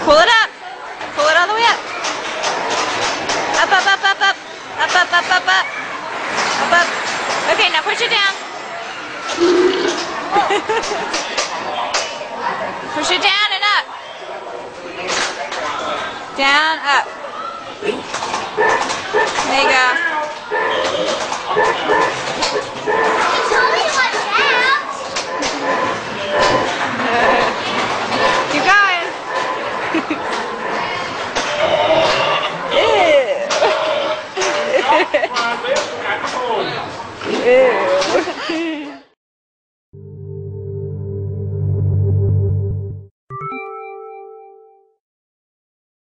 Pull it up. Pull it all the way up. Up, up, up, up, up. Up, up, up, up, up. Up, up. Okay, now push it down. Push it down and up. Down, up. There you go. Keep going. Ew. Ew.